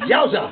Yowza!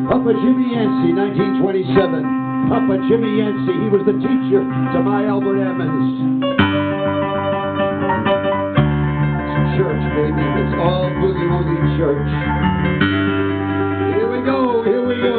Papa Jimmy Yancey, 1927. Papa Jimmy Yancey, he was the teacher to my Albert Emmons. It's church, baby. It's all boogie woogie church. Here we go, here we go.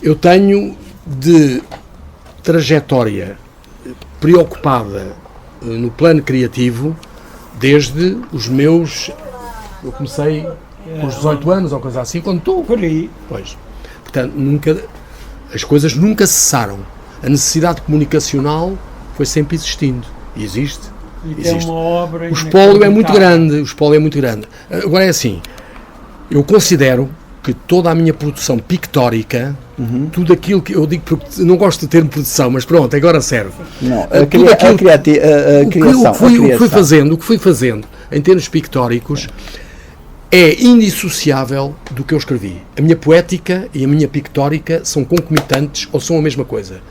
Eu tenho de trajetória preocupada no plano criativo desde os meus... Eu comecei com os 18 anos ou coisa assim, quando estou... Por aí. Pois. Portanto, as coisas nunca cessaram. A necessidade comunicacional foi sempre existindo. E existe. E tem uma obra... O espólio é muito grande. O espólio é muito grande. Agora é assim, eu considero que toda a minha produção pictórica, tudo aquilo que eu digo, porque não gosto do termo produção, mas pronto, agora serve. Não, o que fui fazendo em termos pictóricos é indissociável do que eu escrevi. A minha poética e a minha pictórica são concomitantes ou são a mesma coisa.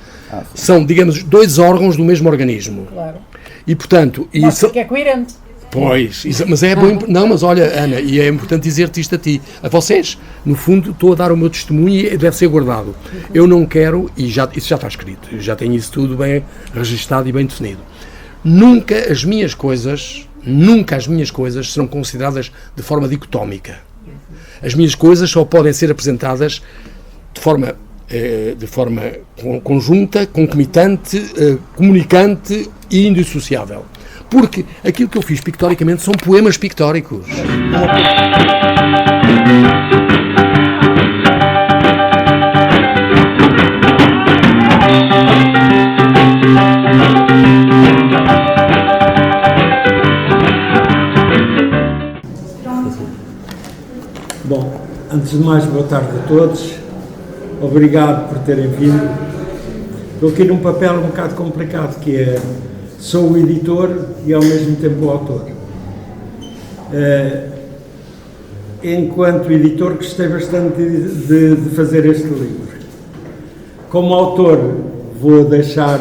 São, digamos, dois órgãos do mesmo organismo. Claro. E, portanto... Isso que é coerente. Pois, mas é bom. Não, mas olha, Ana, e é importante dizer-te isto a ti, a vocês. No fundo, estou a dar o meu testemunho e deve ser guardado. Eu não quero, e isso já está escrito, eu já tenho isso tudo bem registado e bem definido. Nunca as minhas coisas serão consideradas de forma dicotómica. As minhas coisas só podem ser apresentadas de forma conjunta, concomitante, comunicante e indissociável. Porque aquilo que eu fiz pictoricamente são poemas pictóricos. Bom, antes de mais, boa tarde a todos. Obrigado por terem vindo. Estou aqui num papel um bocado complicado, que é... Sou o editor e ao mesmo tempo o autor. Enquanto editor, gostei bastante de fazer este livro. Como autor, vou deixar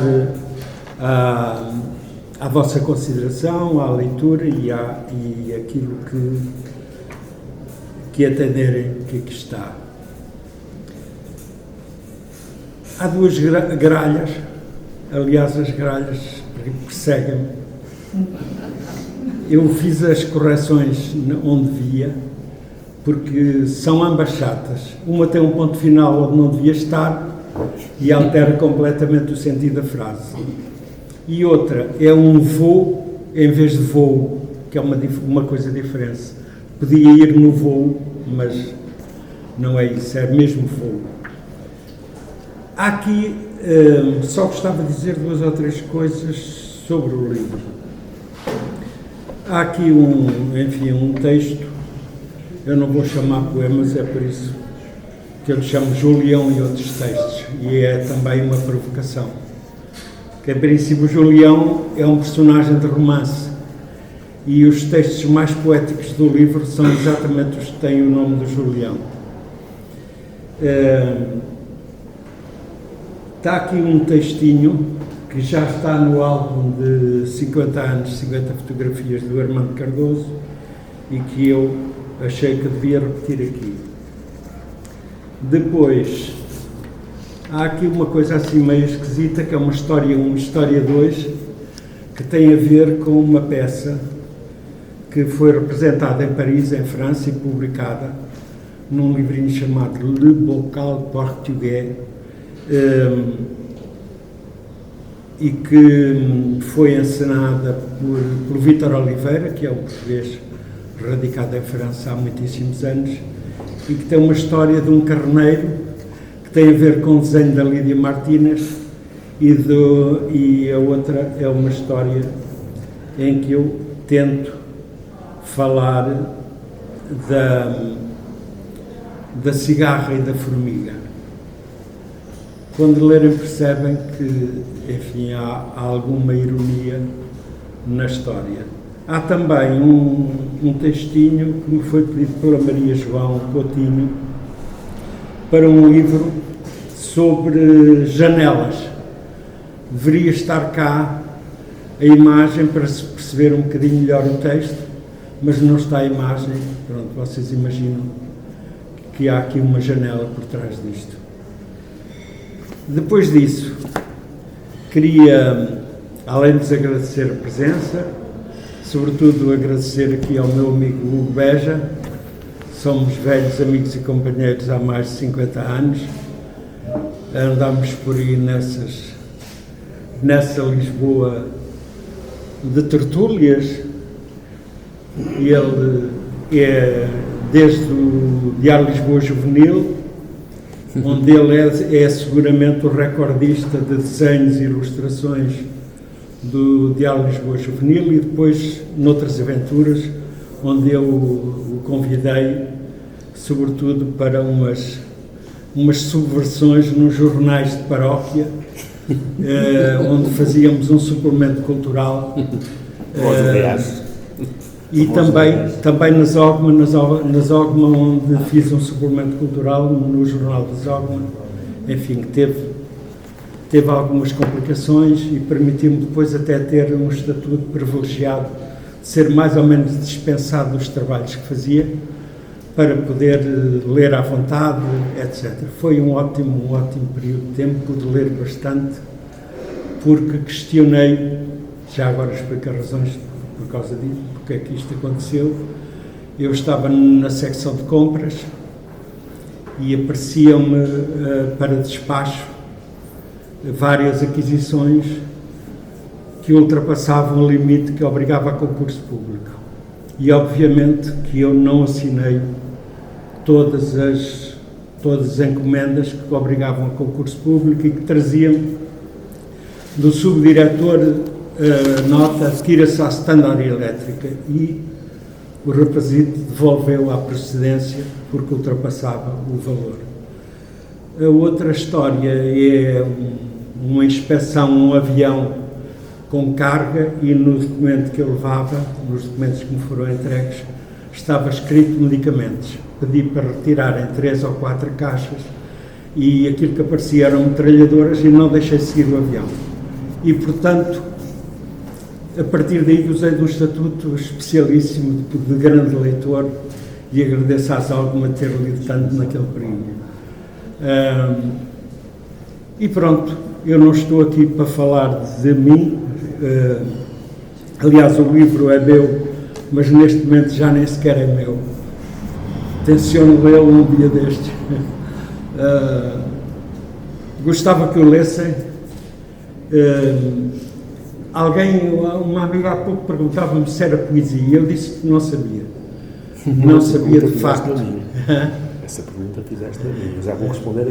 à vossa consideração, à leitura e aquilo que entenderem que aqui está. Há duas gralhas, aliás, as gralhas perseguem-me. Eu fiz as correções onde devia, porque são ambas chatas. Uma tem um ponto final onde não devia estar e altera completamente o sentido da frase. E outra é um voo em vez de voo, que é uma coisa diferente. Podia ir no voo, mas não é isso, é mesmo voo. Há aqui... só gostava de dizer duas ou três coisas sobre o livro. Há aqui um texto, eu não vou chamar poemas, é por isso que eu lhe chamo Julião e outros textos, e é também uma provocação. Que, em princípio, o Julião é um personagem de romance, e os textos mais poéticos do livro são exatamente os que têm o nome do Julião. Está aqui um textinho que já está no álbum de 50 anos, 50 fotografias do Armando Cardoso, e que eu achei que devia repetir aqui. Depois, há aqui uma coisa assim meio esquisita, que é uma história 1 e história 2, que tem a ver com uma peça que foi representada em Paris, em França, e publicada num livrinho chamado Le Bocal Portugais, e que foi encenada por Vítor Oliveira, que é um português radicado em França há muitíssimos anos, e que tem uma história de um carneiro que tem a ver com o desenho da Lídia Martínez, e a outra é uma história em que eu tento falar da cigarra e da formiga. Quando lerem percebem que, enfim, há alguma ironia na história. Há também um textinho que me foi pedido pela Maria João Coutinho para um livro sobre janelas. Deveria estar cá a imagem para se perceber um bocadinho melhor o texto, mas não está a imagem. Pronto, vocês imaginam que há aqui uma janela por trás disto. Depois disso, queria, além de vos agradecer a presença, sobretudo agradecer aqui ao meu amigo Hugo Beja. Somos velhos amigos e companheiros há mais de 50 anos. Andamos por aí nessa Lisboa de tertúlias. Ele é desde o Diário Lisboa Juvenil, onde ele é seguramente o recordista de desenhos e ilustrações do Diário Lisboa Juvenil, e depois noutras aventuras, onde eu o convidei, sobretudo para umas subversões nos jornais de paróquia, onde fazíamos um suplemento cultural. E também nas Ogma, onde fiz um suplemento cultural no Jornal das Ogma, enfim, que teve algumas complicações e permitiu-me depois até ter um estatuto privilegiado, de ser mais ou menos dispensado dos trabalhos que fazia, para poder ler à vontade, etc. Foi um ótimo período de tempo, pude ler bastante, porque questionei, já agora explico as razões por causa disso, porque é que isto aconteceu. Eu estava na secção de compras e apareciam-me para despacho várias aquisições que ultrapassavam o limite que obrigava a concurso público. E obviamente que eu não assinei todas as encomendas que obrigavam a concurso público e que traziam do subdiretor nota, tira-se à Standard Elétrica, e o rapazito devolveu à procedência porque ultrapassava o valor. A outra história é uma inspeção, um avião com carga, e no documento que eu levava, nos documentos que me foram entregues, estava escrito medicamentos. Pedi para retirarem 3 ou 4 caixas e aquilo que aparecia eram metralhadoras, e não deixei seguir o avião. E, portanto, a partir daí usei de um estatuto especialíssimo de grande leitor, e agradeço às Ogma ter lido tanto naquele período. E pronto, eu não estou aqui para falar de mim, aliás o livro é meu, mas neste momento já nem sequer é meu. Tenciono lê-lo um dia destes. Gostava que o lessem. Uma amiga há pouco perguntava-me se era poesia, e eu disse que não sabia. Não sabia de facto. Essa pergunta fizeste a mim, já vou responder a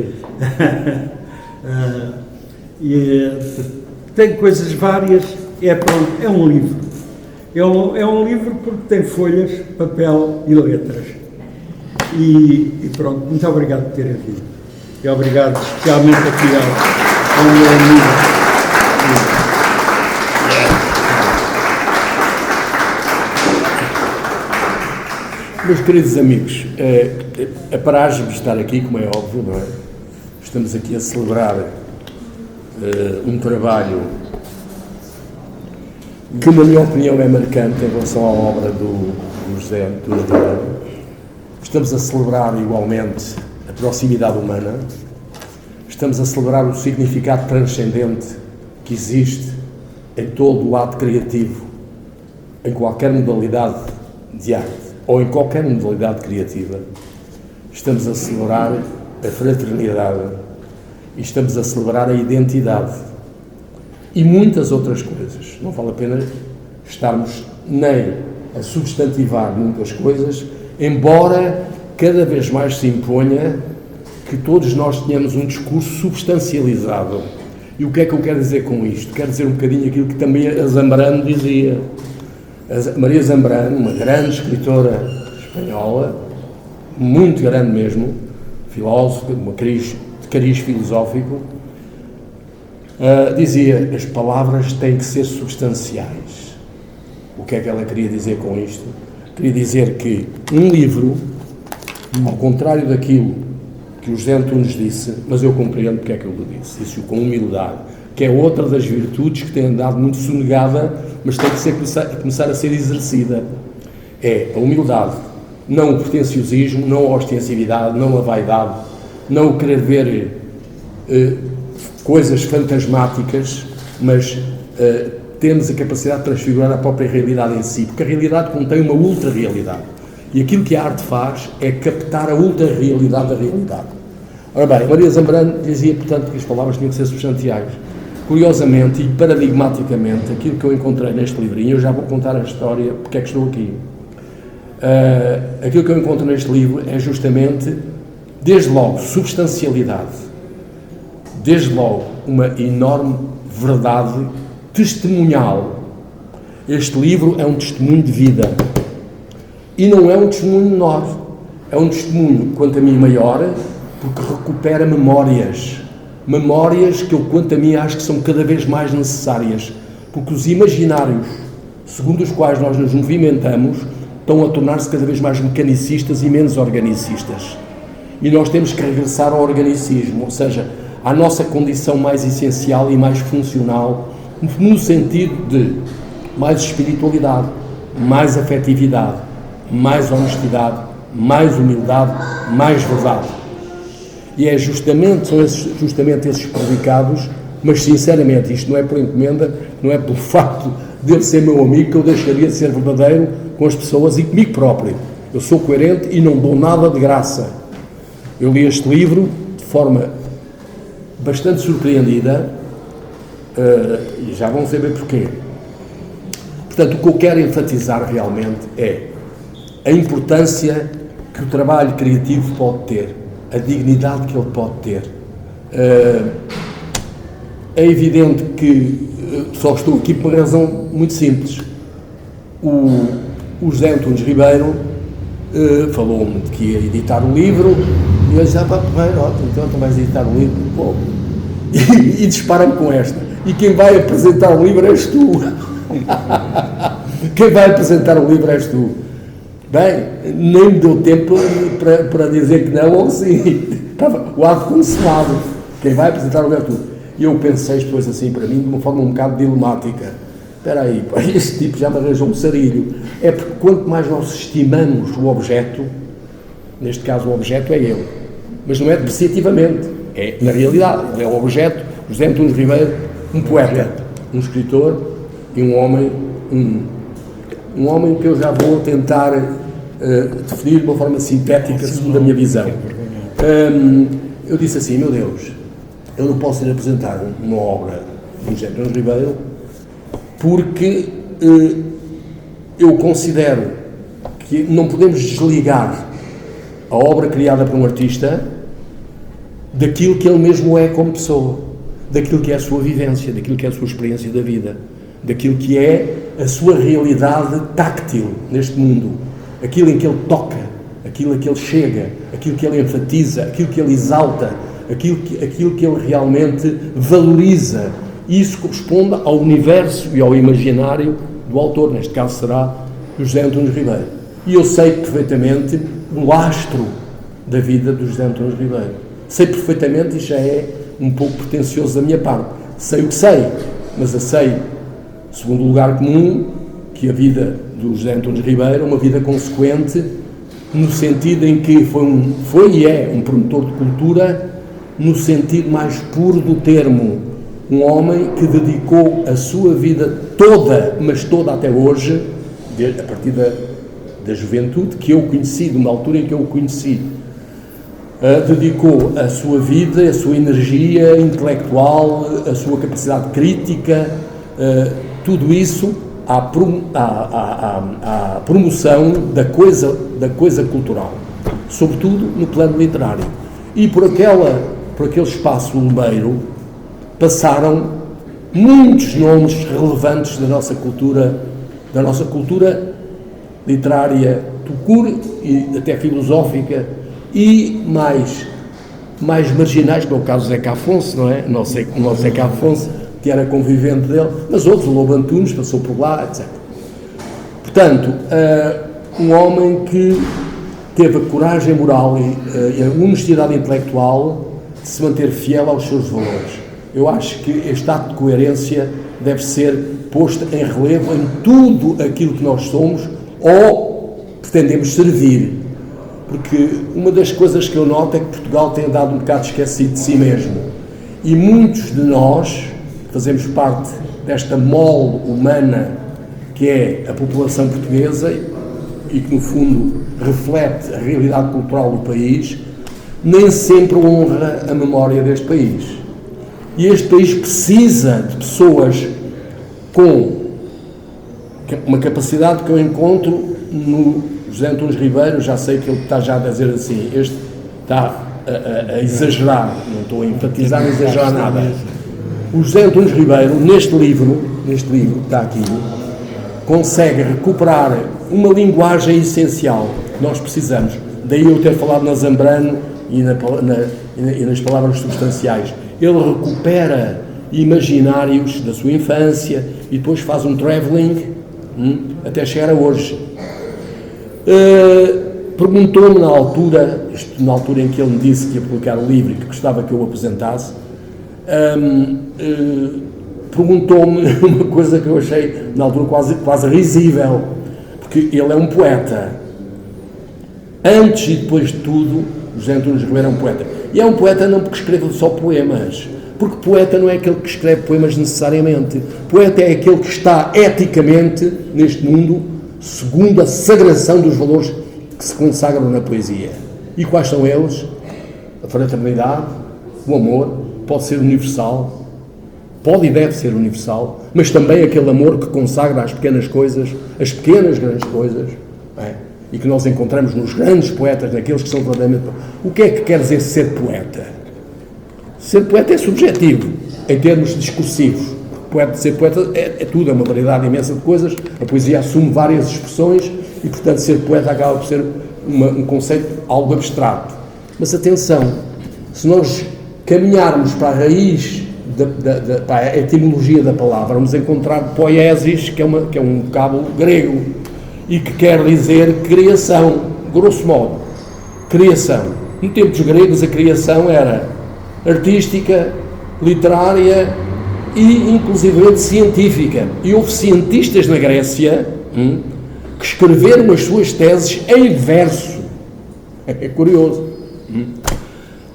isso. Tem coisas várias, é um livro. É um livro porque tem folhas, papel e letras. E pronto, muito obrigado por terem vindo. E obrigado especialmente aqui ao meu amigo. Meus queridos amigos, a paragem de estar aqui, como é óbvio, não é? Estamos aqui a celebrar um trabalho que, na minha opinião, é marcante em relação à obra do José Antunes Ribeiro. Estamos a celebrar igualmente a proximidade humana, estamos a celebrar o significado transcendente que existe em todo o ato criativo, em qualquer modalidade de arte ou em qualquer modalidade criativa. Estamos a celebrar a fraternidade e estamos a celebrar a identidade e muitas outras coisas. Não vale a pena estarmos nem a substantivar muitas coisas, embora cada vez mais se imponha que todos nós tenhamos um discurso substancializado. E o que é que eu quero dizer com isto? Quero dizer um bocadinho aquilo que também a Zambrano dizia. A Maria Zambrano, uma grande escritora espanhola, muito grande mesmo, filósofa, de cariz filosófico, dizia: as palavras têm que ser substanciais. O que é que ela queria dizer com isto? Queria dizer que um livro, ao contrário daquilo que o José Antunes disse, mas eu compreendo porque é que ele o disse com humildade, que é outra das virtudes que tem andado muito sonegada, mas tem que começar a ser exercida. É a humildade, não o pretenciosismo, não a ostensividade, não a vaidade, não o querer ver coisas fantasmáticas, mas temos a capacidade de transfigurar a própria realidade em si, porque a realidade contém uma ultra-realidade. E aquilo que a arte faz é captar a ultra-realidade da realidade. Ora bem, Maria Zambrano dizia, portanto, que as palavras tinham que ser substanciais. Curiosamente e paradigmaticamente, aquilo que eu encontrei neste livrinho, eu já vou contar a história, porque é que estou aqui. Aquilo que eu encontro neste livro é justamente, desde logo, substancialidade, desde logo, uma enorme verdade testemunhal. Este livro é um testemunho de vida. E não é um testemunho menor. É um testemunho, quanto a mim, maior, porque recupera memórias. Memórias que eu, quanto a mim, acho que são cada vez mais necessárias. Porque os imaginários, segundo os quais nós nos movimentamos, estão a tornar-se cada vez mais mecanicistas e menos organicistas. E nós temos que regressar ao organicismo, ou seja, à nossa condição mais essencial e mais funcional, no sentido de mais espiritualidade, mais afetividade, mais honestidade, mais humildade, mais verdade. E são justamente esses predicados, mas sinceramente isto não é por encomenda, não é pelo facto de ele ser meu amigo que eu deixaria de ser verdadeiro com as pessoas e comigo próprio. Eu sou coerente e não dou nada de graça. Eu li este livro de forma bastante surpreendida, e já vão saber porquê. Portanto, o que eu quero enfatizar realmente é a importância que o trabalho criativo pode ter, a dignidade que ele pode ter. É evidente que só estou aqui por uma razão muito simples. O José Antunes Ribeiro falou-me de que ia editar um livro e eu disse: ótimo, então vais editar um livro. Pô. E dispara-me com esta: e quem vai apresentar o livro és tu. Quem vai apresentar o livro és tu. Bem, nem me deu tempo para dizer que não ou sim. Estava o ato consumado. Quem vai apresentar o livro és tu. E eu pensei depois assim para mim de uma forma um bocado dilemática. Espera aí, este tipo já me arranjou um sarilho. É porque quanto mais nós estimamos o objeto, neste caso o objeto é ele, mas não é depreciativamente, é na realidade, ele é o objeto. José Antunes Ribeiro, um poeta, um escritor e um homem que eu já vou tentar definir de uma forma sintética, segundo a minha visão. Eu disse assim: meu Deus, eu não posso ir apresentar uma obra de José Antunes Ribeiro porque eu considero que não podemos desligar a obra criada por um artista daquilo que ele mesmo é como pessoa, daquilo que é a sua vivência, daquilo que é a sua experiência da vida, daquilo que é a sua realidade táctil neste mundo, aquilo em que ele toca, aquilo a que ele chega, aquilo que ele enfatiza, aquilo que ele exalta, aquilo que ele realmente valoriza. E isso corresponde ao universo e ao imaginário do autor, neste caso será José Antunes Ribeiro. E eu sei perfeitamente o lastro da vida do José Antunes Ribeiro. Sei perfeitamente, e já é um pouco pretencioso da minha parte, sei o que sei, mas eu sei, segundo o lugar comum, que a vida do José Antunes Ribeiro é uma vida consequente, no sentido em que foi e é um promotor de cultura, no sentido mais puro do termo, um homem que dedicou a sua vida toda, mas toda até hoje, a partir da juventude, que eu conheci, de uma altura em que eu o conheci, dedicou a sua vida, a sua energia intelectual, a sua capacidade crítica, tudo isso à promoção da coisa cultural, sobretudo no plano literário. E por aquele espaço lumeiro passaram muitos nomes relevantes da nossa cultura literária, tucur e até filosófica, e mais marginais, como é o caso do Zeca Afonso, não é? O nosso Zeca Afonso, que era convivente dele, mas outros, o Lobo Antunes passou por lá, etc. Portanto, um homem que teve a coragem moral e a honestidade intelectual de se manter fiel aos seus valores. Eu acho que este ato de coerência deve ser posto em relevo em tudo aquilo que nós somos ou pretendemos servir. Porque uma das coisas que eu noto é que Portugal tem andado um bocado esquecido de si mesmo. E muitos de nós, que fazemos parte desta mole humana que é a população portuguesa e que, no fundo, reflete a realidade cultural do país, nem sempre honra a memória deste país. E este país precisa de pessoas com uma capacidade que eu encontro no José Antunes Ribeiro. Já sei que ele está já a dizer assim, este está a exagerar, não estou a enfatizar nem exagerar nada. O José Antunes Ribeiro, neste livro que está aqui, consegue recuperar uma linguagem essencial que nós precisamos. Daí eu ter falado na Zambrano e nas palavras substanciais. Ele recupera imaginários da sua infância e depois faz um travelling até chegar a hoje. Perguntou-me na altura em que ele me disse que ia publicar o livro e que gostava que eu o apresentasse, perguntou-me uma coisa que eu achei na altura quase risível, porque ele é um poeta. Antes e depois de tudo, José Antunes Ribeiro é um poeta. E é um poeta não porque escreve só poemas, porque poeta não é aquele que escreve poemas necessariamente. Poeta é aquele que está eticamente neste mundo segundo a sagração dos valores que se consagram na poesia. E quais são eles? A fraternidade, o amor, pode ser universal, pode e deve ser universal, mas também aquele amor que consagra as pequenas coisas, as pequenas grandes coisas, e que nós encontramos nos grandes poetas, naqueles que são verdadeiramente... O que é que quer dizer ser poeta? Ser poeta é subjetivo, em termos discursivos. Ser poeta é tudo, é uma variedade imensa de coisas. A poesia assume várias expressões e, portanto, ser poeta acaba por ser um conceito algo abstrato. Mas atenção, se nós caminharmos para a raiz, para a etimologia da palavra, vamos encontrar poiesis, que é um vocábulo grego, e que quer dizer criação, grosso modo. Criação. Em tempos gregos, a criação era artística, literária e, inclusivamente, científica. E houve cientistas na Grécia que escreveram as suas teses em verso. É curioso.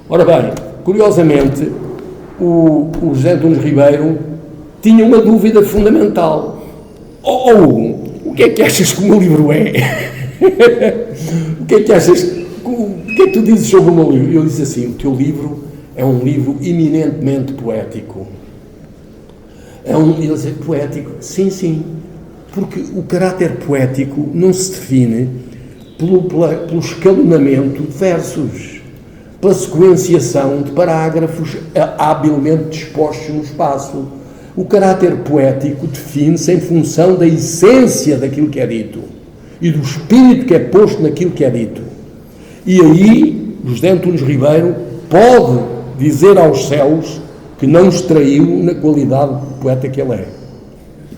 Ora bem, curiosamente, o José Antunes Ribeiro tinha uma dúvida fundamental. O que é que achas que o meu livro é? O que é que achas? O que é que tu dizes sobre o meu livro? Eu disse assim, o teu livro é um livro eminentemente poético. Ele disse, poético? Sim, porque o caráter poético não se define pelo escalonamento de versos, pela sequenciação de parágrafos habilmente dispostos no espaço. O caráter poético define-se em função da essência daquilo que é dito e do espírito que é posto naquilo que é dito. E aí, José Antunes Ribeiro pode dizer aos céus que não extraiu na qualidade de poeta que ele é.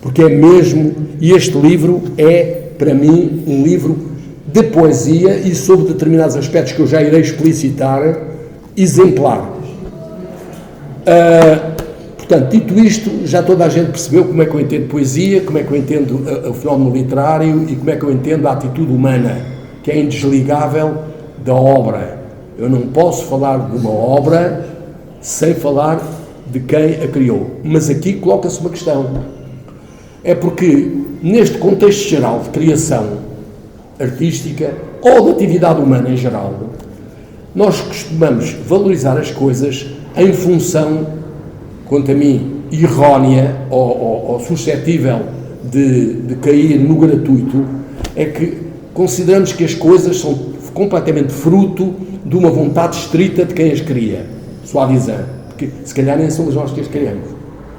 Porque é mesmo, e este livro é, para mim, um livro de poesia e, sobre determinados aspectos que eu já irei explicitar, exemplar. Portanto, dito isto, já toda a gente percebeu como é que eu entendo poesia, como é que eu entendo o fenómeno literário e como é que eu entendo a atitude humana, que é indesligável da obra. Eu não posso falar de uma obra sem falar de quem a criou. Mas aqui coloca-se uma questão. É porque, neste contexto geral de criação artística ou de atividade humana em geral, nós costumamos valorizar as coisas em função, quanto a mim, errónea ou suscetível de cair no gratuito, é que consideramos que as coisas são completamente fruto de uma vontade estrita de quem as cria, suavizando, porque se calhar nem somos nós que as criamos.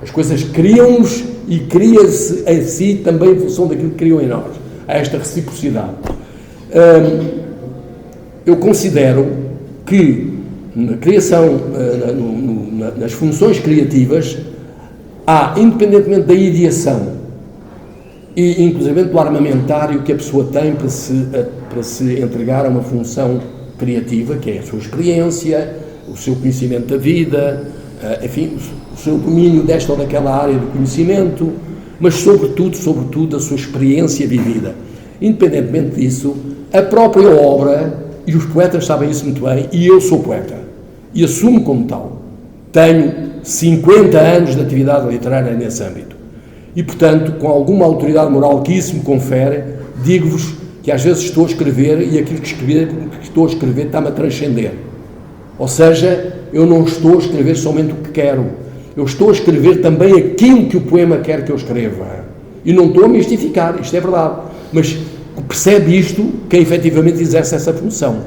As coisas criam-nos e cria-se em si também em função daquilo que criam em nós. Há esta reciprocidade. Eu considero que na criação, nas funções criativas, há, independentemente da ideação e inclusive do armamentário que a pessoa tem para se entregar a uma função criativa, que é a sua experiência, o seu conhecimento da vida, enfim, o seu domínio desta ou daquela área do conhecimento, mas sobretudo a sua experiência vivida. Independentemente disso, a própria obra, e os poetas sabem isso muito bem, e eu sou poeta, e assumo como tal. Tenho 50 anos de atividade literária nesse âmbito. E, portanto, com alguma autoridade moral que isso me confere, digo-vos que às vezes estou a escrever e aquilo que estou a escrever está-me a transcender. Ou seja, eu não estou a escrever somente o que quero, eu estou a escrever também aquilo que o poema quer que eu escreva. E não estou a mistificar, isto é verdade. Mas percebe isto quem efetivamente exerce essa função.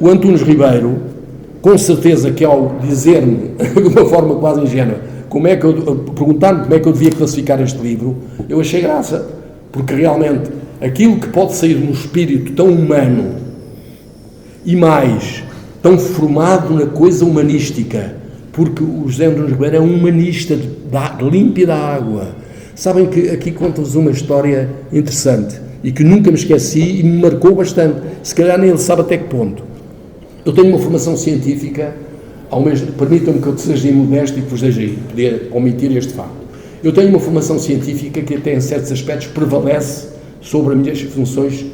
O Antunes Ribeiro, com certeza que ao dizer-me, de uma forma quase ingênua, perguntar-me como é que eu devia classificar este livro, eu achei graça, porque realmente aquilo que pode sair de um espírito tão humano e mais, tão formado na coisa humanística, porque o José Antunes Ribeiro é um humanista límpida água. Sabem que aqui conto-vos uma história interessante e que nunca me esqueci e me marcou bastante, se calhar nem ele sabe até que ponto. Eu tenho uma formação científica, permitam-me que eu seja imodesto e que vos deixe poder omitir este facto. Eu tenho uma formação científica que até em certos aspectos prevalece sobre as minhas funções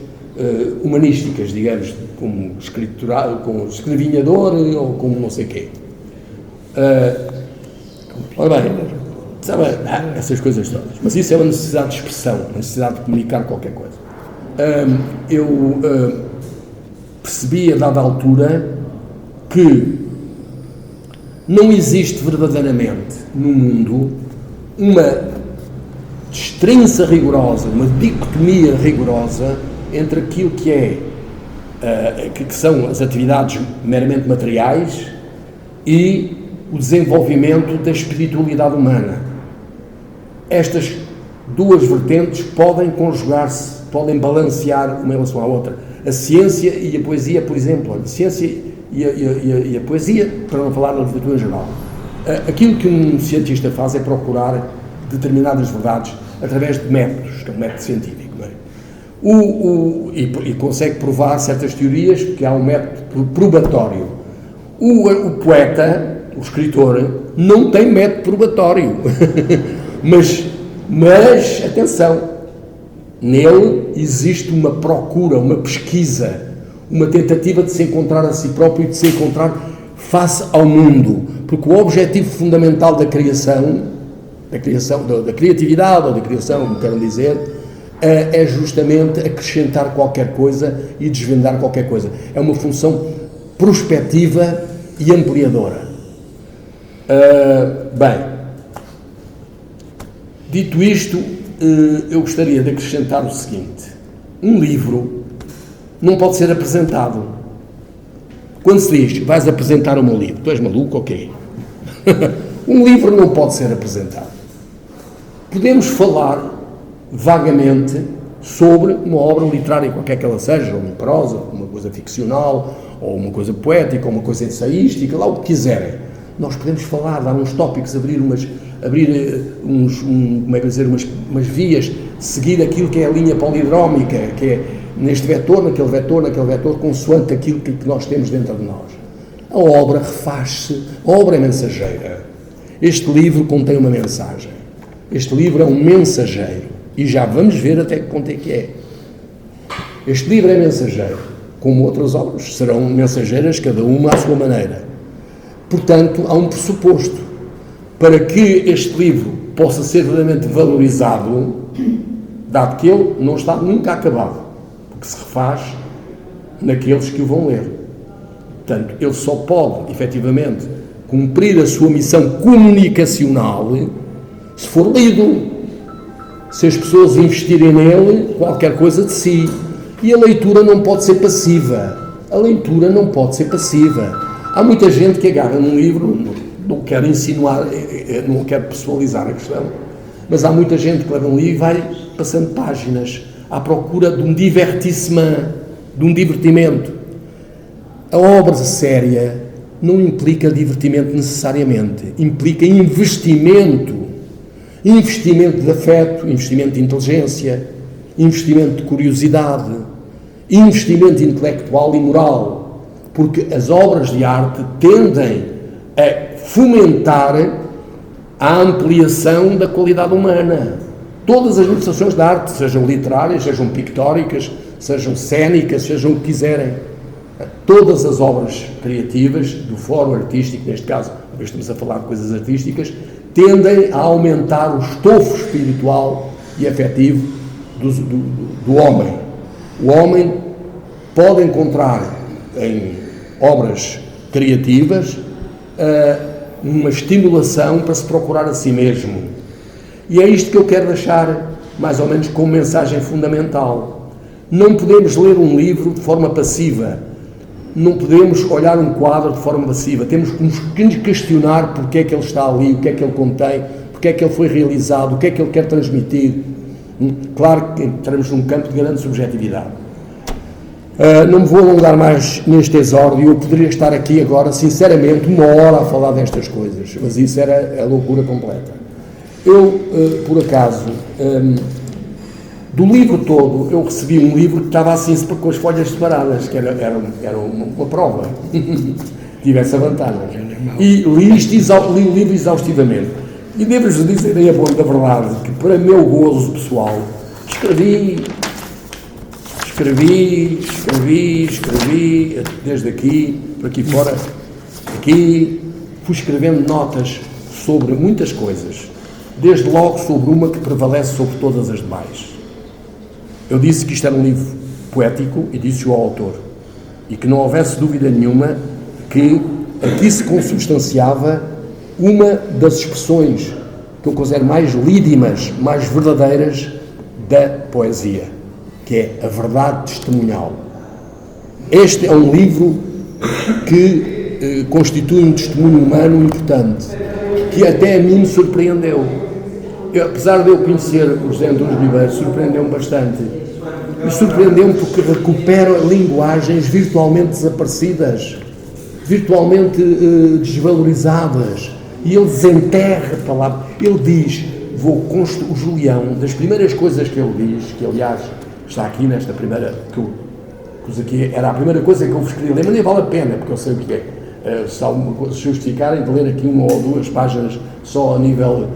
humanísticas, digamos, como escrevinhador ou como não sei quê. Ora bem, sabe, essas coisas todas. Mas isso é uma necessidade de expressão, uma necessidade de comunicar qualquer coisa. Eu percebi a dada altura que não existe verdadeiramente no mundo uma destrinça rigorosa, uma dicotomia rigorosa entre aquilo que são as atividades meramente materiais e o desenvolvimento da espiritualidade humana. Estas duas vertentes podem conjugar-se, podem balancear uma em relação à outra. A ciência e a poesia, por exemplo, a ciência e a poesia, para não falar da literatura em geral. Aquilo que um cientista faz é procurar determinadas verdades através de métodos, que é um método científico, não é? E consegue provar certas teorias, porque há um método probatório. O poeta, o escritor, não tem método probatório, mas atenção, nele existe uma procura, uma pesquisa, uma tentativa de se encontrar a si próprio e de se encontrar face ao mundo, porque o objetivo fundamental da criação, da criatividade ou da criação, como queiram dizer, é justamente acrescentar qualquer coisa e desvendar qualquer coisa. É uma função prospectiva e ampliadora. Bem, dito isto, eu gostaria de acrescentar o seguinte: um livro não pode ser apresentado. Quando se diz, vais apresentar o meu livro, tu és maluco, ok? Um livro não pode ser apresentado. Podemos falar vagamente sobre uma obra literária, qualquer que ela seja, uma prosa, uma coisa ficcional, ou uma coisa poética, ou uma coisa ensaística, lá o que quiserem. Nós podemos falar, dar uns tópicos, abrir umas vias, seguir aquilo que é a linha palindrómica, que é neste vetor, naquele vetor, consoante aquilo que nós temos dentro de nós. A obra refaz-se, a obra é mensageira. Este livro contém uma mensagem. Este livro é um mensageiro. E já vamos ver até que ponto é que é. Este livro é mensageiro, como outras obras serão mensageiras, cada uma à sua maneira. Portanto, há um pressuposto. Para que este livro possa ser verdadeiramente valorizado, dado que ele não está nunca acabado, porque se refaz naqueles que o vão ler. Portanto, ele só pode, efetivamente, cumprir a sua missão comunicacional se for lido, se as pessoas investirem nele qualquer coisa de si. E a leitura não pode ser passiva. A leitura não pode ser passiva. Há muita gente que agarra num livro, não quero insinuar, não quero pessoalizar a questão, mas há muita gente que leva um livro e vai passando páginas à procura de um divertissement, de um divertimento. A obra séria não implica divertimento necessariamente, implica investimento de afeto, investimento de inteligência, investimento de curiosidade, investimento intelectual e moral, porque as obras de arte tendem a fomentar a ampliação da qualidade humana. Todas as manifestações da arte, sejam literárias, sejam pictóricas, sejam cênicas, sejam o que quiserem, todas as obras criativas do fórum artístico, neste caso, uma vez estamos a falar de coisas artísticas, tendem a aumentar o estofo espiritual e afetivo do homem. O homem pode encontrar em obras criativas uma estimulação para se procurar a si mesmo. E é isto que eu quero deixar mais ou menos como mensagem fundamental. Não podemos ler um livro de forma passiva, não podemos olhar um quadro de forma passiva, temos que nos questionar porque é que ele está ali, o que é que ele contém, porque é que ele foi realizado, o que é que ele quer transmitir. Claro que entramos num campo de grande subjetividade. Não me vou alongar mais neste exórdio, eu poderia estar aqui agora, sinceramente, 1 hora a falar destas coisas, mas isso era a loucura completa. Eu, por acaso, do livro todo, eu recebi um livro que estava assim com as folhas separadas, que era uma prova, tivesse a vantagem. E li o livro exaustivamente. E devo-vos dizer, a boa da verdade, que para meu gozo pessoal, escrevi, desde aqui, por aqui fora, fui escrevendo notas sobre muitas coisas, desde logo sobre uma que prevalece sobre todas as demais. Eu disse que isto era um livro poético e disse-o ao autor, e que não houvesse dúvida nenhuma que aqui se consubstanciava uma das expressões que eu considero mais lídimas, mais verdadeiras da poesia, que é a verdade testemunhal. Este é um livro que constitui um testemunho humano importante, que até a mim me surpreendeu. Apesar de eu conhecer o José Antunes Ribeiro, surpreendeu-me bastante. E surpreendeu-me porque recupera linguagens virtualmente desaparecidas, virtualmente desvalorizadas, e ele desenterra palavras. Ele diz, o Julião, das primeiras coisas que ele diz, que aliás está aqui nesta primeira, que era a primeira coisa que eu vos queria ler, mas nem vale a pena, porque eu sei o que é. Se justificarem de ler aqui 1 ou 2 páginas só a nível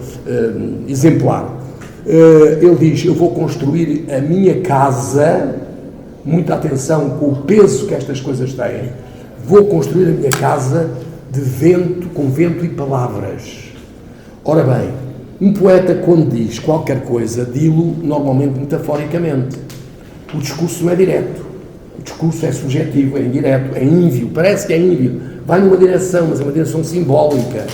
exemplar. Ele diz, eu vou construir a minha casa, muita atenção com o peso que estas coisas têm, vou construir a minha casa com vento e palavras. Ora bem, um poeta quando diz qualquer coisa, dilo normalmente metaforicamente. O discurso não é direto, o discurso é subjetivo, é indireto, é ínvio, parece que é ínvio, vai numa direção, mas é uma direção simbólica.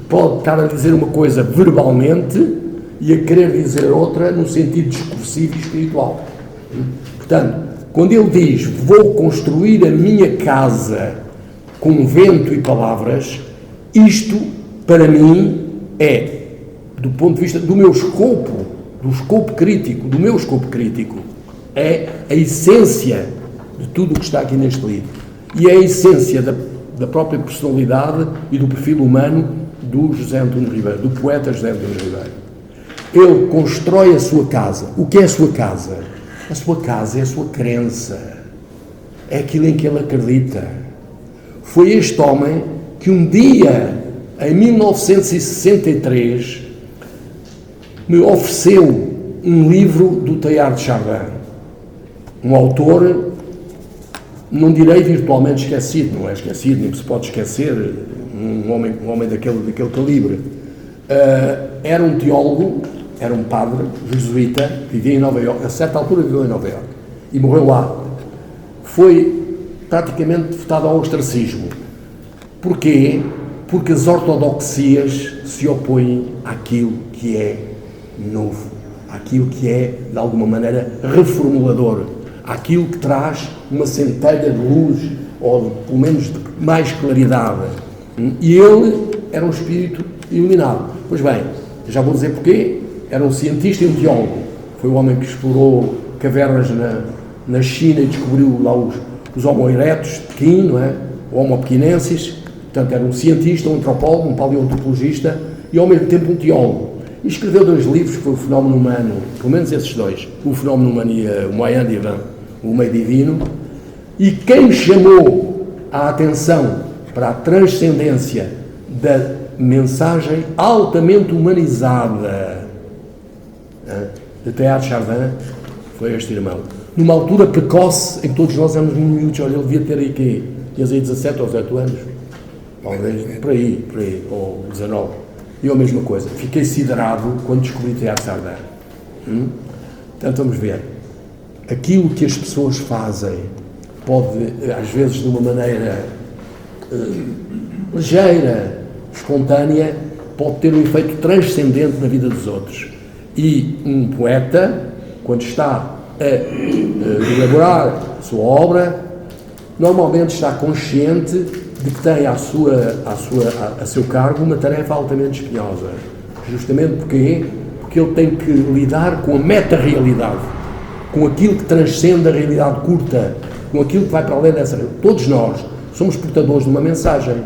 Pode estar a dizer uma coisa verbalmente e a querer dizer outra no sentido discursivo e espiritual. Portanto, quando ele diz, vou construir a minha casa com vento e palavras, isto, para mim, é, do ponto de vista do meu escopo, do meu escopo crítico, é a essência de tudo o que está aqui neste livro. E é a essência da própria personalidade e do perfil humano do José Antunes Ribeiro, do poeta José Antunes Ribeiro. Ele constrói a sua casa. O que é a sua casa? A sua casa é a sua crença. É aquilo em que ele acredita. Foi este homem que um dia em 1963, me ofereceu um livro do Teilhard de Chardin, um autor, não direi virtualmente esquecido, não é esquecido, nem se pode esquecer, um homem daquele calibre. Era um teólogo, era um padre jesuíta, vivia em Nova Iorque, a certa altura viveu em Nova Iorque, e morreu lá. Foi praticamente votado ao ostracismo. Porquê? Porque as ortodoxias se opõem àquilo que é novo, àquilo que é, de alguma maneira, reformulador, àquilo que traz uma centelha de luz, ou pelo menos de mais claridade. E ele era um espírito iluminado. Pois bem, já vou dizer porquê. Era um cientista e um teólogo. Foi o homem que explorou cavernas na China e descobriu lá os Homo erectus de Pequim, não é? O Homo pequinensis. Portanto, era um cientista, um antropólogo, um paleoantropologista e, ao mesmo tempo, um teólogo. E escreveu 2 livros, que foi o Fenómeno Humano, pelo menos esses 2, o Fenómeno Humano e o Moyen Divin, o Meio Divino. E quem chamou a atenção para a transcendência da mensagem altamente humanizada de Teilhard de Chardin foi este irmão. Numa altura precoce, em que todos nós éramos miúdos, olha, ele devia ter aí quê? Tinhas aí 17 ou 18 anos? Talvez, por aí, ou 19. E eu a mesma coisa. Fiquei siderado quando descobri Teilhard de Chardin. Portanto, vamos ver. Aquilo que as pessoas fazem pode, às vezes, de uma maneira ligeira, espontânea, pode ter um efeito transcendente na vida dos outros. E um poeta, quando está a elaborar a sua obra, normalmente está consciente de que tem a seu cargo uma tarefa altamente espinhosa. Justamente porque ele tem que lidar com a meta-realidade, com aquilo que transcende a realidade curta, com aquilo que vai para além dessa. Todos nós somos portadores de uma mensagem.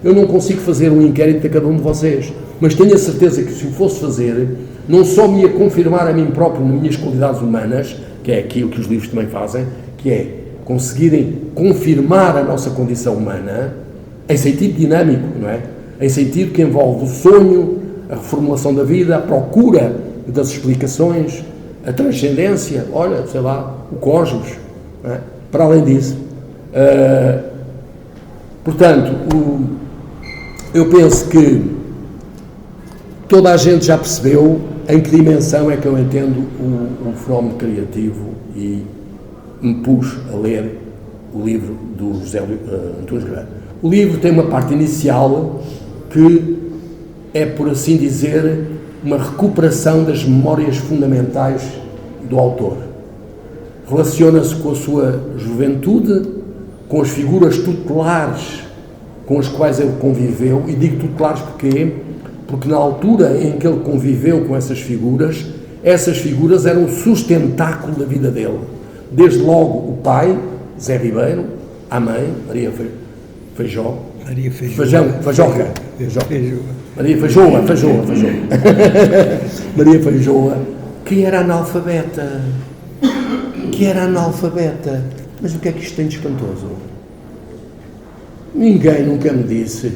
Eu não consigo fazer um inquérito a cada um de vocês, mas tenho a certeza que, se o fosse fazer, não só me ia confirmar a mim próprio nas minhas qualidades humanas, que é aquilo que os livros também fazem, que é conseguirem confirmar a nossa condição humana, em sentido dinâmico, não é? Em sentido que envolve o sonho, a reformulação da vida, a procura das explicações, a transcendência, olha, sei lá, o cosmos, não é? Para além disso. Portanto, eu penso que toda a gente já percebeu em que dimensão é que eu entendo o fenómeno criativo e me pus a ler o livro do José Antunes Guerreiro. O livro tem uma parte inicial que é, por assim dizer, uma recuperação das memórias fundamentais do autor. Relaciona-se com a sua juventude, com as figuras tutelares com as quais ele conviveu, e digo tutelares porquê? Porque na altura em que ele conviveu com essas figuras eram o sustentáculo da vida dele. Desde logo o pai, Zé Ribeiro, a mãe, Maria Feijó. Maria Feijó. Fajoca. Maria Feijoa. Maria Feijoa, que era analfabeta. Mas o que é que isto tem de espantoso? Ninguém nunca me disse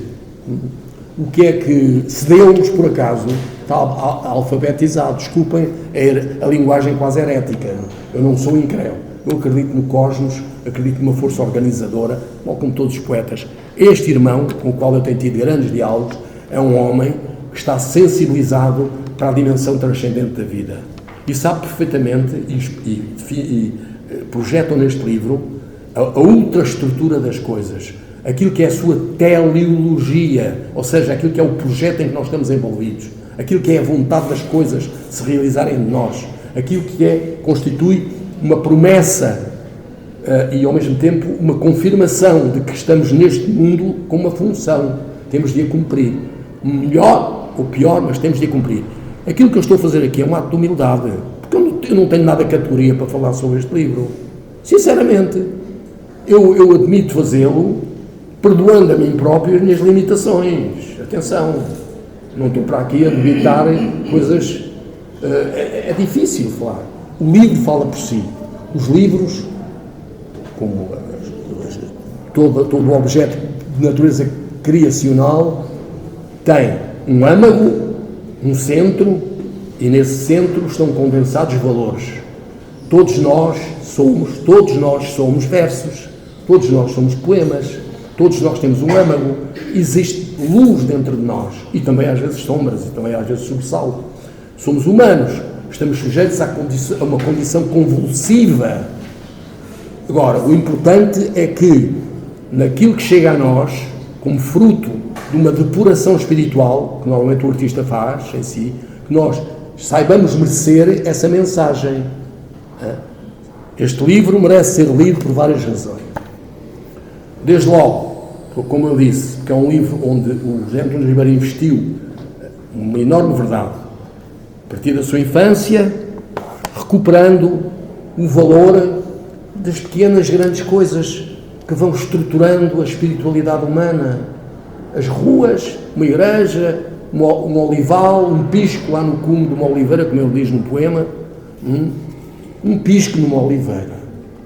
o que é que, se Deus, por acaso, está alfabetizado, desculpem, a linguagem quase herética. Eu não sou incrédulo. Eu acredito no cosmos, acredito numa força organizadora, tal como todos os poetas. Este irmão, com o qual eu tenho tido grandes diálogos, é um homem que está sensibilizado para a dimensão transcendente da vida. E sabe perfeitamente, e projetam neste livro, a ultraestrutura das coisas. Aquilo que é a sua teleologia, ou seja, aquilo que é o projeto em que nós estamos envolvidos, aquilo que é a vontade das coisas se realizarem de nós, aquilo que constitui uma promessa e, ao mesmo tempo, uma confirmação de que estamos neste mundo com uma função. Temos de a cumprir. Melhor ou pior, mas temos de a cumprir. Aquilo que eu estou a fazer aqui é um ato de humildade, porque eu não tenho nada de categoria para falar sobre este livro. Sinceramente, eu admito fazê-lo, perdoando a mim próprio as minhas limitações. Atenção, não estou para aqui a debitar coisas... É difícil falar. O livro fala por si. Os livros, como todo o objeto de natureza criacional, tem um âmago, um centro, e nesse centro estão condensados valores. Todos nós somos versos, todos nós somos poemas, todos nós temos um âmago, existe luz dentro de nós, e também às vezes sombras, e também às vezes sobressalto. Somos humanos, estamos sujeitos a uma condição convulsiva. Agora, o importante é que, naquilo que chega a nós, como fruto de uma depuração espiritual, que normalmente o artista faz em si, que nós saibamos merecer essa mensagem. Este livro merece ser lido por várias razões. Desde logo, como eu disse, que é um livro onde o José António Ribeiro investiu uma enorme verdade, a partir da sua infância, recuperando o valor das pequenas, grandes coisas que vão estruturando a espiritualidade humana. As ruas, uma igreja, um olival, um pisco lá no cume de uma oliveira, como ele diz no poema, um pisco numa oliveira,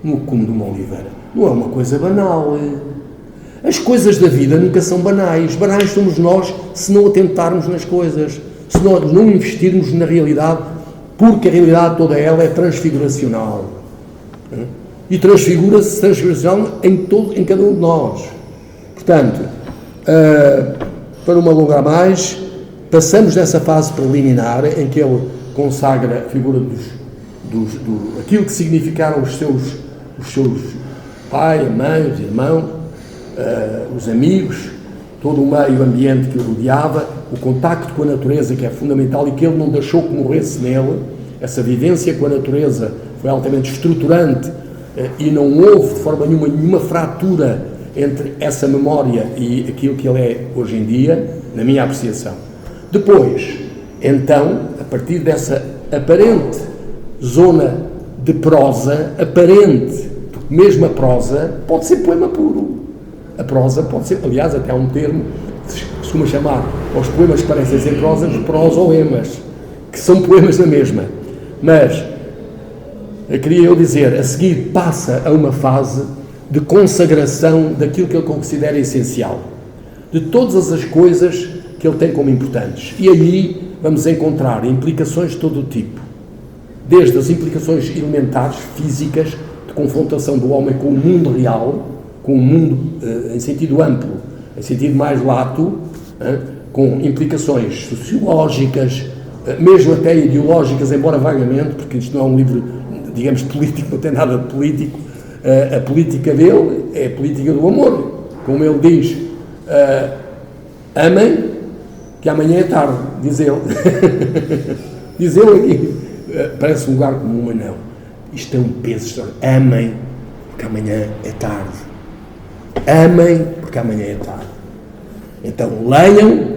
no cume de uma oliveira. Não é uma coisa banal. As coisas da vida nunca são banais. Banais somos nós se não atentarmos nas coisas, se nós não investirmos na realidade, porque a realidade toda ela é transfiguracional. E transfigura-se transfiguracional em cada um de nós. Portanto, para não me alongar mais, passamos dessa fase preliminar em que ele consagra a figura aquilo que significaram os seus pai, mãe, os irmãos, os amigos, todo o meio ambiente que o rodeava, o contacto com a natureza, que é fundamental e que ele não deixou que morresse nele. Essa vivência com a natureza foi altamente estruturante e não houve de forma nenhuma fratura entre essa memória e aquilo que ele é hoje em dia, na minha apreciação. Depois, então, a partir dessa aparente zona de prosa, aparente, porque mesmo a prosa pode ser poema puro. A prosa pode ser, aliás, até há um termo que se costuma chamar aos poemas que parecem ser prosas, prosoemas, que são poemas na mesma. Mas, queria eu dizer, a seguir passa a uma fase de consagração daquilo que ele considera essencial, de todas as coisas que ele tem como importantes. E aí vamos encontrar implicações de todo o tipo, desde as implicações elementares, físicas, de confrontação do homem com o mundo real, com o mundo em sentido amplo, em sentido mais lato, com implicações sociológicas, mesmo até ideológicas, embora vagamente, porque isto não é um livro, digamos, político, não tem nada de político. A política dele é a política do amor, como ele diz, amem, que amanhã é tarde, diz ele. Diz ele aqui, parece um lugar comum, mas não. Isto é um peso, amem, porque amanhã é tarde. Amem, porque amanhã é tarde. Então, leiam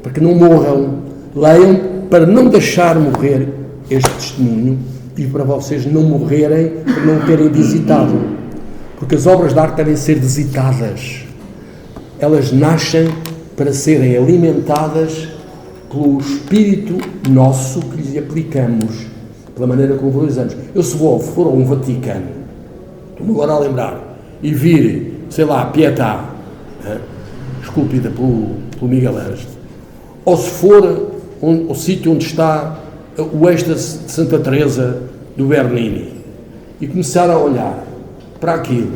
para que não morram, leiam para não deixar morrer este testemunho e para vocês não morrerem por não terem visitado. Porque as obras de arte devem ser visitadas. Elas nascem para serem alimentadas pelo espírito nosso que lhes aplicamos, pela maneira como valorizamos. Eu se for a um Vaticano, estou-me agora a lembrar, e vir, sei lá, Pietà, esculpida pelo Miguel Ângelo, ou se for o sítio onde está o êxtase de Santa Teresa do Bernini, e começar a olhar para aquilo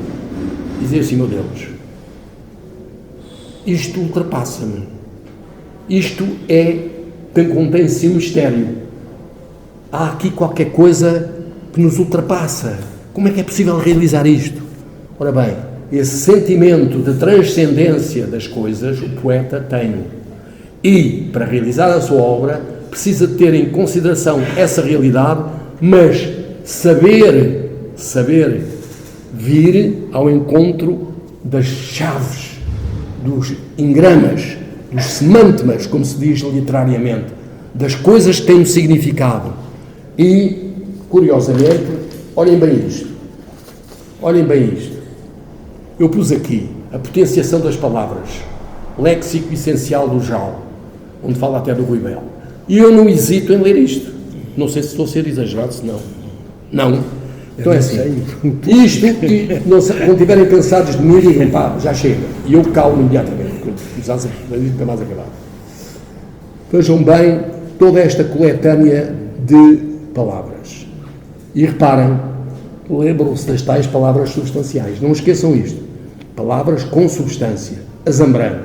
e dizer assim, meu Deus, isto ultrapassa-me, isto contém-se um mistério, há aqui qualquer coisa que nos ultrapassa, como é que é possível realizar isto? Ora bem, esse sentimento de transcendência das coisas o poeta tem, e para realizar a sua obra precisa ter em consideração essa realidade, mas saber vir ao encontro das chaves, dos engramas, dos semântimas, como se diz literariamente, das coisas que têm um significado. E, curiosamente, olhem bem isto. Eu pus aqui a potenciação das palavras, léxico essencial do Jal, onde fala até do Rui Belo. E eu não hesito em ler isto. Não sei se estou a ser exagerado, se não. Não. Então é assim. Isto, quando estiverem cansados de mim, digam, pá, já chega. E eu calmo imediatamente. Nunca mais acabar. Vejam bem toda esta coletânea de palavras. E reparem, lembram-se das tais palavras substanciais. Não esqueçam isto. Palavras com substância. Azambrano.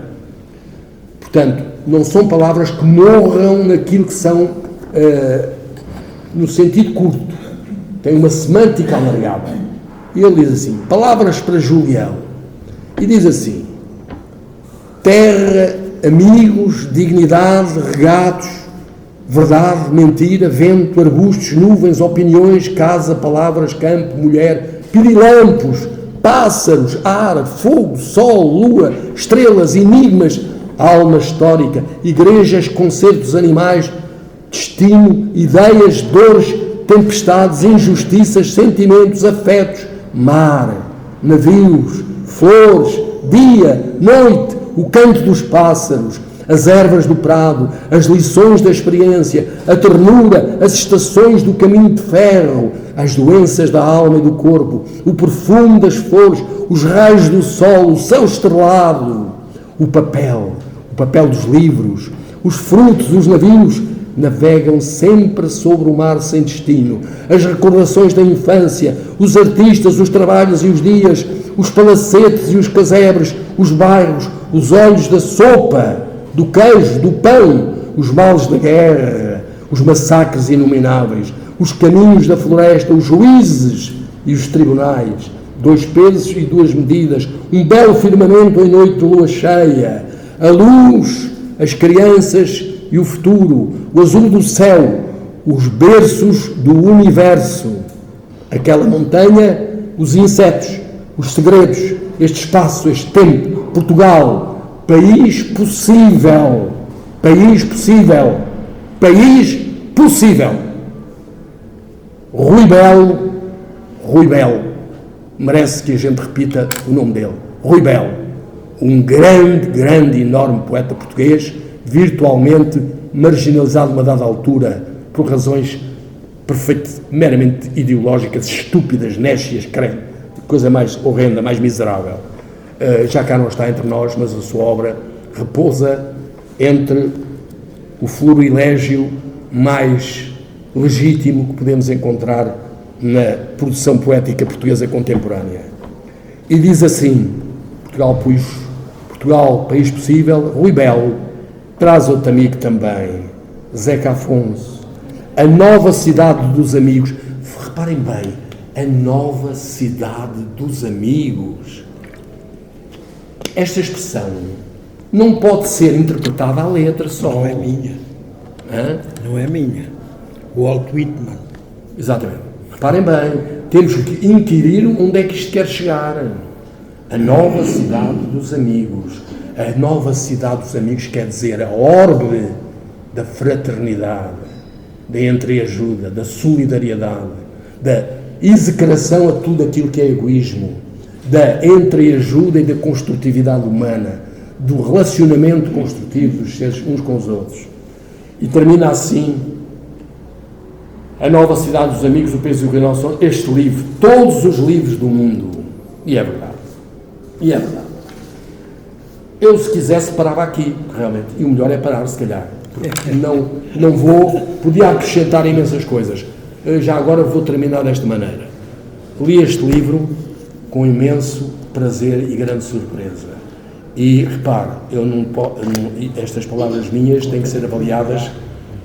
Portanto, não são palavras que morram naquilo que são, no sentido curto. Tem uma semântica alargada. E ele diz assim, palavras para Julião. E diz assim, terra, amigos, dignidade, regatos, verdade, mentira, vento, arbustos, nuvens, opiniões, casa, palavras, campo, mulher, pirilampos, pássaros, ar, fogo, sol, lua, estrelas, enigmas, alma histórica, igrejas, concertos, animais, destino, ideias, dores, tempestades, injustiças, sentimentos, afetos, mar, navios, flores, dia, noite, o canto dos pássaros, as ervas do prado, as lições da experiência, a ternura, as estações do caminho de ferro, as doenças da alma e do corpo, o perfume das flores, os raios do sol, o céu estrelado, o papel dos livros, os frutos, os navios, navegam sempre sobre o mar sem destino, as recordações da infância, os artistas, os trabalhos e os dias, os palacetes e os casebres, os bairros, os olhos da sopa, do queijo, do pão, os males da guerra, os massacres inomináveis, os caminhos da floresta, os juízes e os tribunais, 2 pesos e 2 medidas, um belo firmamento em noite de lua cheia, a luz, as crianças e o futuro, o azul do céu, os berços do universo, aquela montanha, os insetos, os segredos, este espaço, este tempo, Portugal, país possível, país possível, país possível. Rui Belo, merece que a gente repita o nome dele, Rui Belo, um grande, enorme poeta português, virtualmente marginalizado a uma dada altura por razões meramente ideológicas, estúpidas, nécias, coisa mais horrenda, mais miserável. Já cá não está entre nós, mas a sua obra repousa entre o florilégio mais legítimo que podemos encontrar na produção poética portuguesa contemporânea. E diz assim, Portugal, país possível, Rui Belo, traz outro amigo também, Zeca Afonso, a nova cidade dos amigos. Reparem bem, a nova cidade dos amigos. Esta expressão não pode ser interpretada à letra só. Não é minha. Hã? Não é minha. Walt Whitman. Exatamente. Reparem bem, temos que inquirir onde é que isto quer chegar. A nova cidade dos amigos. A nova cidade dos amigos quer dizer a orbe da fraternidade, da entreajuda, da solidariedade, da execração a tudo aquilo que é egoísmo, da entreajuda e da construtividade humana, do relacionamento construtivo dos seres uns com os outros. E termina assim, a nova cidade dos amigos, o peso e o rinoceronte, este livro, todos os livros do mundo. E é verdade. E é verdade. Eu, se quisesse, parava aqui, realmente. E o melhor é parar, se calhar. Porque não vou... Podia acrescentar imensas coisas. Já agora vou terminar desta maneira. Li este livro com imenso prazer e grande surpresa. E, repare, estas palavras minhas têm que ser avaliadas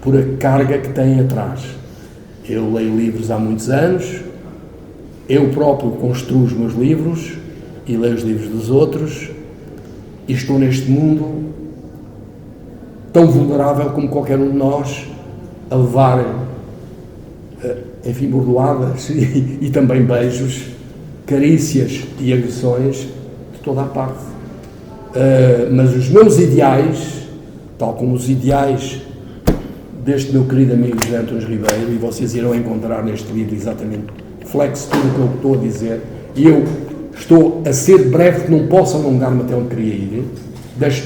por a carga que têm atrás. Eu leio livros há muitos anos, eu próprio construo os meus livros e leio os livros dos outros, e estou neste mundo tão vulnerável como qualquer um de nós a levar, enfim, bordoadas e também beijos, carícias e agressões de toda a parte. Mas os meus ideais, tal como os ideais deste meu querido amigo José Antunes Ribeiro, e vocês irão encontrar neste livro exatamente reflexo tudo o que eu estou a dizer, e eu estou a ser breve, que não posso alongar-me até onde queria ir, deixo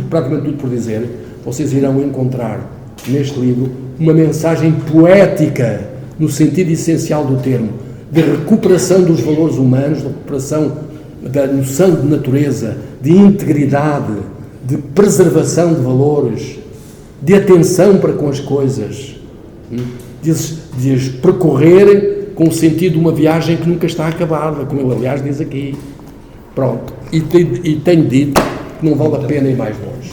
praticamente tudo por dizer. Vocês irão encontrar neste livro uma mensagem poética, no sentido essencial do termo, de recuperação dos valores humanos, de recuperação da noção de natureza, de integridade, de preservação de valores, de atenção para com as coisas, de as percorrer com o sentido de uma viagem que nunca está acabada, como ele aliás diz aqui. Pronto, e tenho dito que não vale a pena ir mais longe.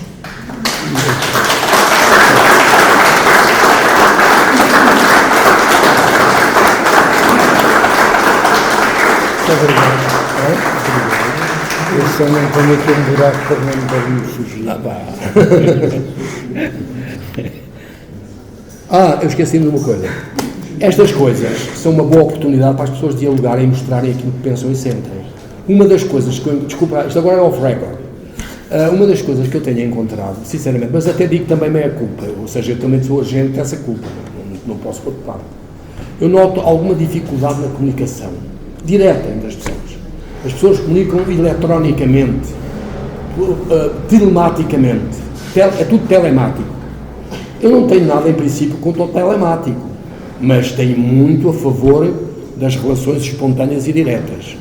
Eu só não ponho aqui um buraco para não me dar me fugir. Eu esqueci-me de uma coisa. Estas coisas são uma boa oportunidade para as pessoas dialogarem e mostrarem aquilo que pensam e sentem. Uma das coisas que eu... Desculpa, isto agora é off-record. Uma das coisas que eu tenho encontrado, sinceramente, mas até digo também meia culpa, ou seja, eu também sou agente dessa culpa, não posso preocupar. Eu noto alguma dificuldade na comunicação direta entre as pessoas. As pessoas comunicam eletronicamente, telematicamente, é tudo telemático. Eu não tenho nada, em princípio, contra o telemático, mas tenho muito a favor das relações espontâneas e diretas.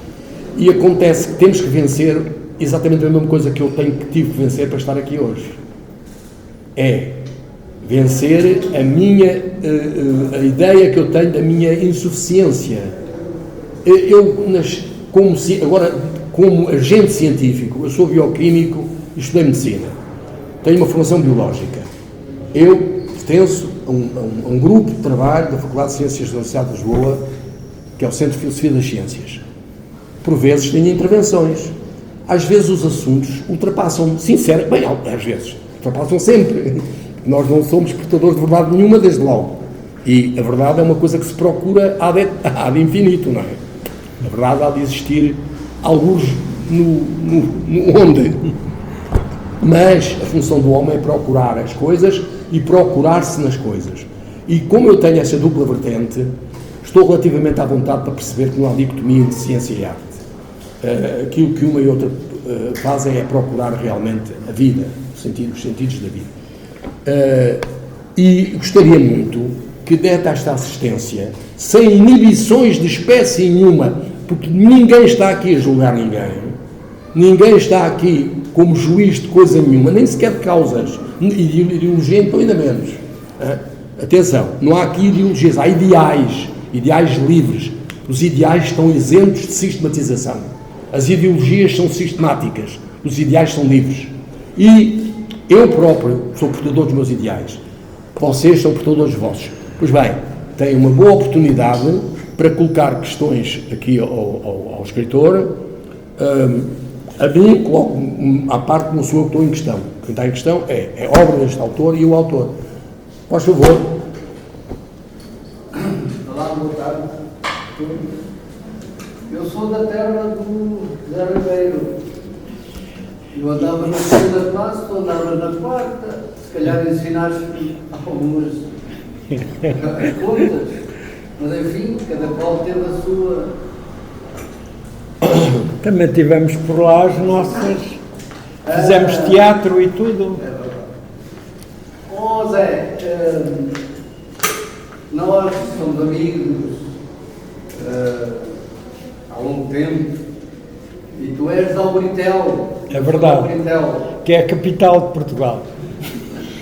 E acontece que temos que vencer exatamente a mesma coisa que eu tive que vencer para estar aqui hoje. É vencer a ideia que eu tenho da minha insuficiência. Como agente científico, eu sou bioquímico e estudei medicina. Tenho uma formação biológica. Eu pertenço a um grupo de trabalho da Faculdade de Ciências da Universidade de Lisboa, que é o Centro de Filosofia das Ciências. Por vezes tenho intervenções. Às vezes os assuntos ultrapassam, às vezes, ultrapassam sempre. Nós não somos portadores de verdade nenhuma, desde logo. E a verdade é uma coisa que se procura ad infinito, não é? A verdade há de existir alguns no onde. Mas a função do homem é procurar as coisas e procurar-se nas coisas. E como eu tenho essa dupla vertente, estou relativamente à vontade para perceber que não há dicotomia entre ciência e arte. Aquilo que uma e outra fazem é procurar realmente a vida, os sentidos da vida. E gostaria muito que, dada esta assistência, sem inibições de espécie nenhuma, porque ninguém está aqui a julgar ninguém está aqui como juiz de coisa nenhuma, nem sequer de causas, ideologia então ainda menos. Atenção, não há aqui ideologias, há ideais livres. Os ideais estão isentos de sistematização. As ideologias são sistemáticas, os ideais são livres. E eu próprio sou portador dos meus ideais. Vocês são portadores dos vossos. Pois bem, tenho uma boa oportunidade para colocar questões aqui ao escritor. A mim, coloco à parte que não sou eu que estou em questão. Quem está em questão é a obra deste autor e o autor. Por favor. Olá, boa tarde. Eu sou da terra do Zé Ribeiro. Eu andava na segunda classe, tu andavas na quarta, se calhar ensinaste algumas contas, mas enfim, cada qual teve a sua. Também tivemos por lá as nossas, fizemos teatro e tudo. Zé, nós somos amigos há longo tempo e tu és de Albritel. É verdade, que é a capital de Portugal.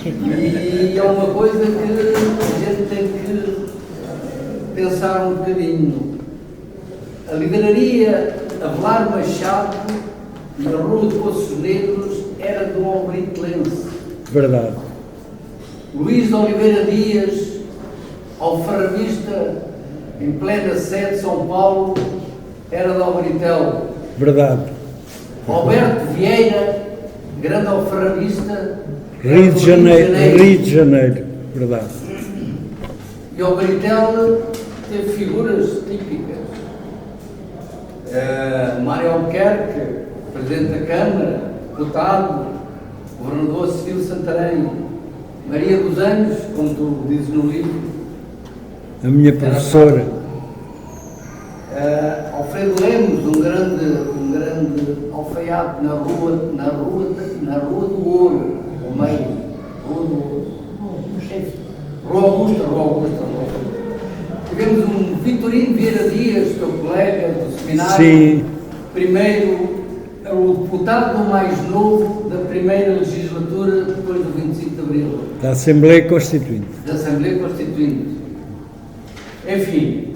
E é uma coisa que a gente tem que pensar um bocadinho. A livraria Avelar Machado, na Rua de Poços Negros, era do albritelense. Verdade. Luís de Oliveira Dias, alfarrabista, em plena sede de São Paulo, era de Albritel. Verdade. Alberto Vieira, grande alfarrabista, Rio de Janeiro. Verdade. E Albritel teve figuras típicas. Mário Albuquerque, Presidente da Câmara, deputado, Governador Civil de Santarém, Maria dos Anjos, como tu dizes no livro. A minha professora. Alfredo Lemos, um grande alfaiate na rua do Ouro, ao meio, Rua do Ouro, Rua Augusta. Tivemos um Vitorino Vieira Dias, teu colega do seminário. Sim. Primeiro o deputado mais novo da primeira legislatura depois do 25 de Abril. Da Assembleia Constituinte. Da Assembleia Constituinte. Enfim,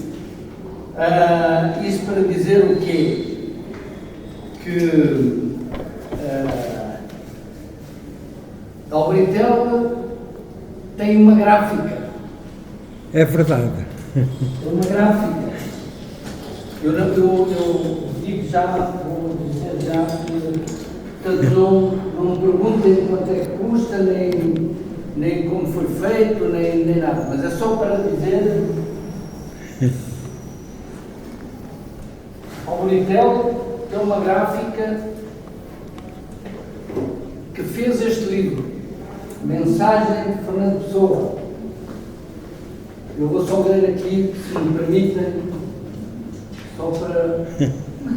isso para dizer o quê? Que Albritel tem uma gráfica. É verdade. Uma gráfica. Eu digo já, vou dizer já que não me perguntem quanto é que custa, nem como foi feito, nem nada, mas é só para dizer. Ao Bonitel tem uma gráfica que fez este livro, Mensagem de Fernando Pessoa. Eu vou só ler aqui, se me permitem, só para...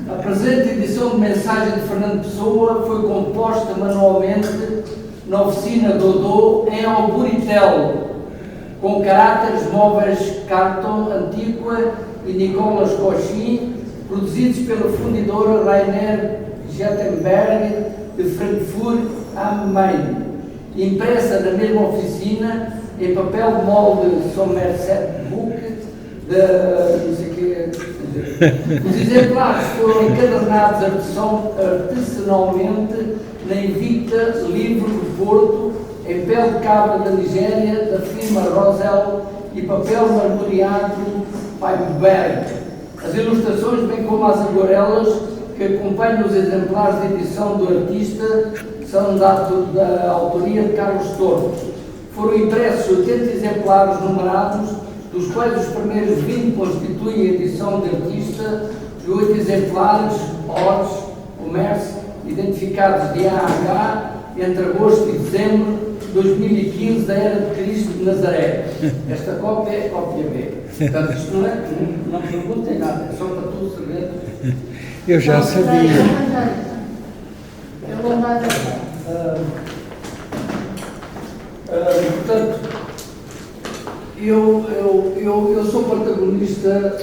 A presente edição de Mensagem de Fernando Pessoa foi composta manualmente na oficina Dodô em Alburitel, com caráteres móveis Carton, Antiqua e Nicolas Cauchy, produzidos pela fundidora Rainer Jettenberg de Frankfurt am Main, impressa na mesma oficina em papel de molde Somerset Book, não sei o quê. Os exemplares foram encadernados artesanalmente na Invicta Livro do Porto, em pele de cabra da Nigéria, da firma Rosel, e papel marmoreado Pipeberg. As ilustrações, bem como as aguarelas que acompanham os exemplares de edição do artista, são da autoria de Carlos Torres. Foram impressos 80 exemplares numerados, dos quais os primeiros 20 constituem a edição de artista, e 8 exemplares, Odds, Commerce, identificados de A a H, entre agosto e dezembro de 2015, da Era de Cristo de Nazaré. Esta cópia é cópia B. Portanto, isto não perguntem nada, é só para tu saber. Eu já sabia. Eu vou mandar. Portanto, eu sou protagonista.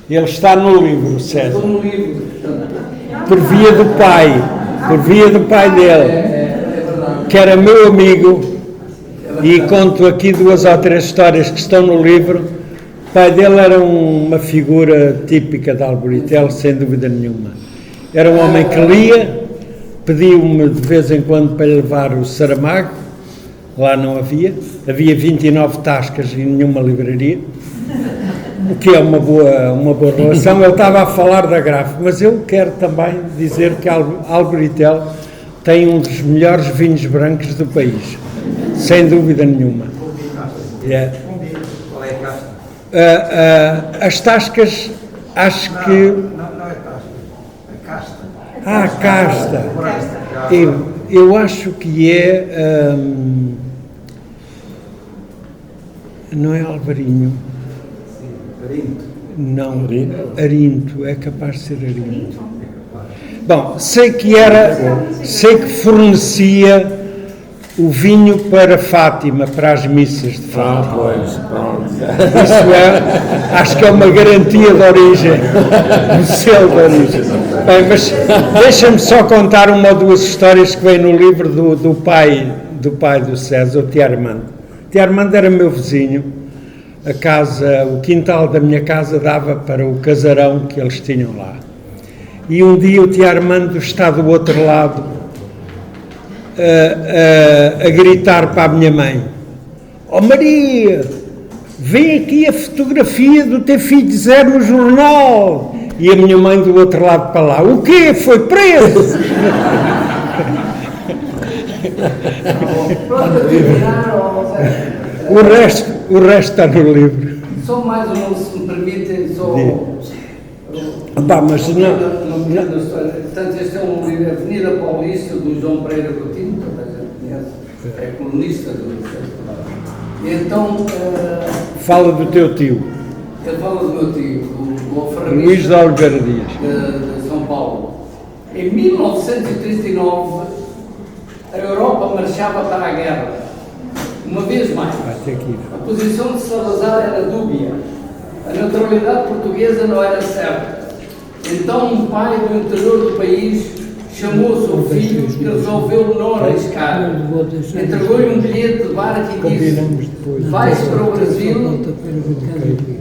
Ele está no livro, César. Estou no livro, portanto. Por via do pai dele, É verdade. que era meu amigo, e conto aqui 2 ou 3 histórias que estão no livro. O pai dele era uma figura típica de Alburitel, sem dúvida nenhuma. Era um homem que lia, pediu-me de vez em quando para lhe levar o Saramago, lá não havia 29 tascas e nenhuma livraria, o que é uma boa relação. Ele estava a falar da gráfica, mas eu quero também dizer que Alburitel tem um dos melhores vinhos brancos do país, sem dúvida nenhuma. Yeah. Qual é a casta? As tascas, acho que... Não é casta. A casta. casta. Eu acho que é... não é Alvarinho? Arinto. Não, Arinto, é capaz de ser Arinto. Bom, sei que fornecia o vinho para Fátima, para as missas de Fátima. Isso acho que é uma garantia de origem, um selo de origem. Bem, mas deixa-me só contar uma ou 2 histórias que vem no livro do pai do César, o Tiarmando. O Tiarmando era meu vizinho. O quintal da minha casa dava para o casarão que eles tinham lá. E um dia o Tiarmando está do outro lado a gritar para a minha mãe: "Oh Maria, vem aqui a fotografia do teu filho Zé no jornal." E a minha mãe do outro lado para lá: "O quê? Foi preso?" Pronto, a terminar, O resto está no livro. só mais um, se me permitem, só... Mas não, portanto, este é um livro, Avenida Paulista, do João Pereira Coutinho, toda a gente conhece, é colunista do... E então... fala do teu tio, ele fala do meu tio, do alfarrabista Luís de Oliveira Dias. de São Paulo. Em 1939, a Europa marchava para a guerra. Uma vez mais, a posição de Salazar era dúbia, a neutralidade portuguesa não era certa. Então um pai do interior do país chamou o seu filho e resolveu não arriscar. Entregou-lhe um bilhete de barco e disse: vais para o Brasil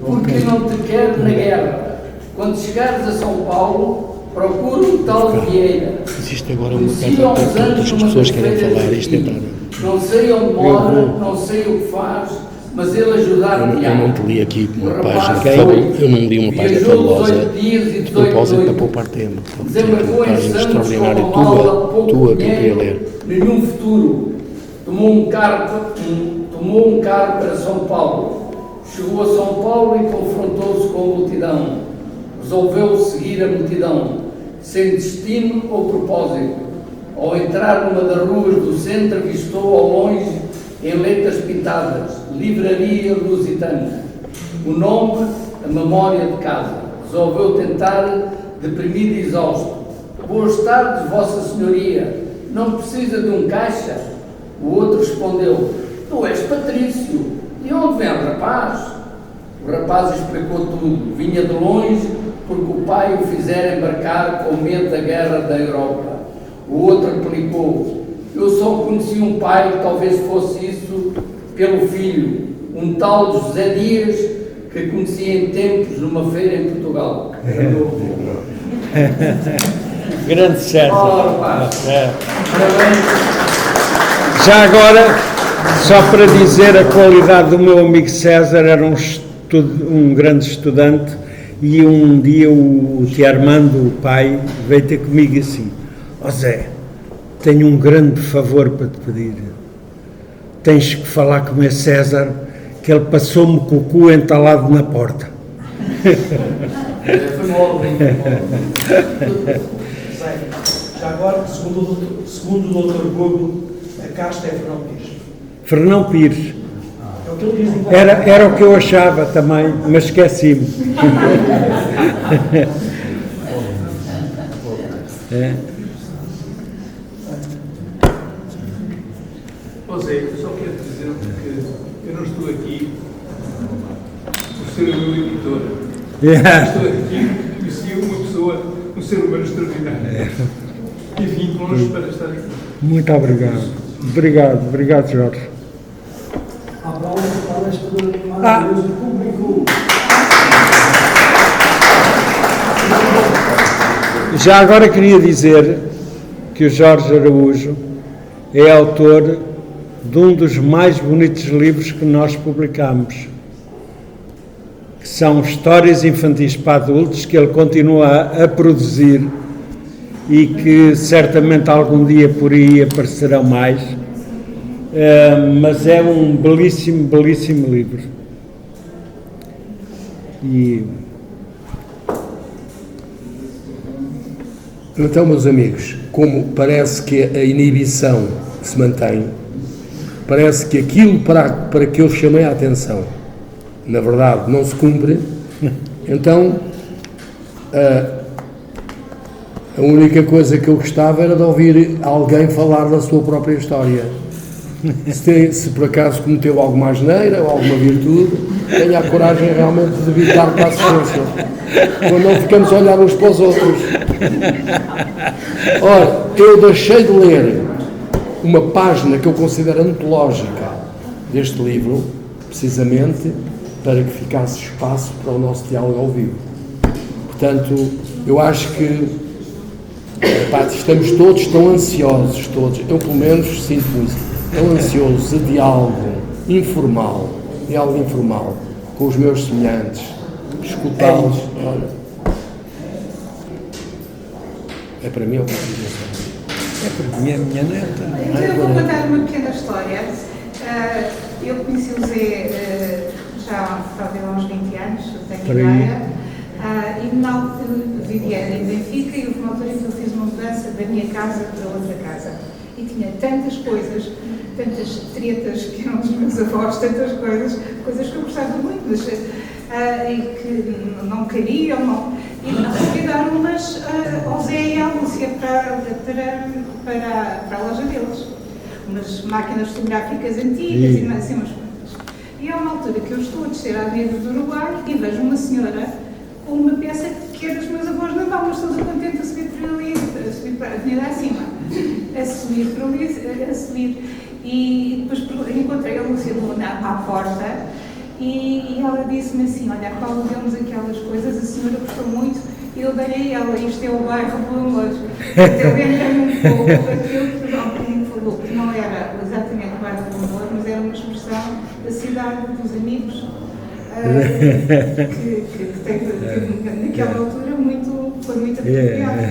porque não te quero na guerra. Quando chegares a São Paulo, procura um tal Vieira. Existe agora uma Conheci carta há uns para anos todas as numa pessoas que querem feira falar. de Isto é vinho. para... Não sei onde mora, não sei o que faz, mas ele ajudar-me. Eu não te li aqui uma O página, rapaz eu não li uma página viajou fabulosa 18 dias e de 18 propósito para noites. poupar tempo. Uma Desembarcou em página Santos extraordinária com uma mala, pouco tua que eu queria dinheiro, ler. nenhum futuro. Tomou um carro para São Paulo. Chegou a São Paulo e confrontou-se com a multidão. Resolveu seguir a multidão, sem destino ou propósito. Ao entrar numa das ruas do centro, avistou ao longe, em letras pintadas, Livraria Lusitana. O nome, a memória de casa. Resolveu tentar, deprimido e exausto. Boas tardes, Vossa Senhoria. Não precisa de um caixa? O outro respondeu: tu és Patrício. De onde vem o rapaz? O rapaz explicou tudo. Vinha de longe porque o pai o fizera embarcar com medo da guerra da Europa. O outro replicou: eu só conheci um pai, talvez fosse isso, pelo filho, um tal de José Dias, que conheci em tempos numa feira em Portugal. Grande César. Rapaz. É. Parabéns. Já agora, só para dizer a qualidade do meu amigo César, era um grande estudante, e um dia o tio Armando, o pai, veio ter comigo assim: ó Zé, tenho um grande favor para te pedir. Tens que falar com esse César, que ele passou-me com o cu entalado na porta. Foi mal. Já agora, segundo o Dr. Google, a casta é Fernão Pires. Fernão Pires. É o que ele diz em Era o que eu achava também, mas esqueci-me. É. José, eu só quero dizer que eu não estou aqui por ser o meu editor. Estou aqui porque conheci uma pessoa, um ser humano extraordinário. E vim longe para estar aqui. Muito obrigado. Obrigado, Jorge. Já agora queria dizer que o Jorge Araújo é autor de um dos mais bonitos livros que nós publicamos, que são histórias infantis para adultos, que ele continua a produzir e que certamente algum dia por aí aparecerão mais, mas é um belíssimo livro. E então, meus amigos, como parece que a inibição se mantém, parece que aquilo para que eu chamei a atenção, na verdade, não se cumpre, então a única coisa que eu gostava era de ouvir alguém falar da sua própria história. Se por acaso cometeu alguma asneira ou alguma virtude, tenha a coragem realmente de evitar para a assistência. Quando não ficamos a olhar uns para os outros. Ora, eu deixei de ler uma página que eu considero antológica deste livro, precisamente para que ficasse espaço para o nosso diálogo ao vivo. Portanto, eu acho que estamos todos tão ansiosos, eu pelo menos sinto isso, tão ansioso de diálogo informal, com os meus semelhantes, escutá-los. Olha, é para mim ou para ti? é para mim, a minha neta. Então eu vou contar uma pequena história. Eu conheci o Zé já há uns 20 anos, tenho ideia. E vivia em Benfica e houve uma altura em que eu fiz uma mudança da minha casa para outra casa. E tinha tantas coisas, tantas tretas que eram dos meus avós, tantas coisas que eu gostava muito, mas e que não queriam. E resolvi dar umas ao Zé e à Lúcia para a loja deles. Umas máquinas fotográficas antigas e assim umas coisas. E há uma altura que eu estou a descer à Avenida do Uruguai e vejo uma senhora com uma peça que é dos meus avós na mão, mas toda contente a subir por ali, a subir para a Avenida subir por ali, a subir. E depois encontrei a Lúcia à porta e ela disse-me assim, olha, Paulo, deu-nos aquelas coisas, a senhora gostou muito, e eu dei a ela, isto é o bairro do amor. Eu lembrei um pouco daquilo que o Alpine falou, que não era exatamente o bairro do amor, mas era uma expressão da cidade, dos amigos, que naquela altura foi muito apropriado.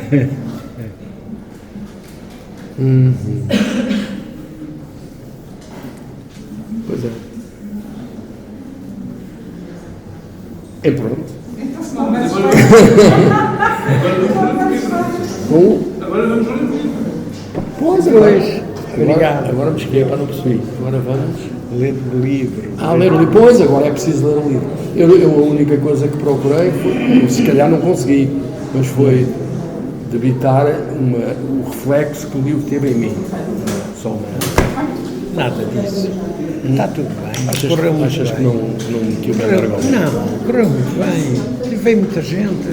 Pois é. É pronto. Então, se não mais Agora vamos ler o livro. Pois, Obrigado. Agora me esqueci, para não percebi. Agora vamos. Ler o livro. Ler o livro. Pois, agora é preciso ler o livro. Eu a única coisa que procurei foi, se calhar não consegui, mas foi debitar o reflexo que o livro teve em mim. Só uma. Nada disso. Está tudo bem. Correu muito Achas que bem. não me tive vergonha? Não, correu muito bem. Veio muita gente.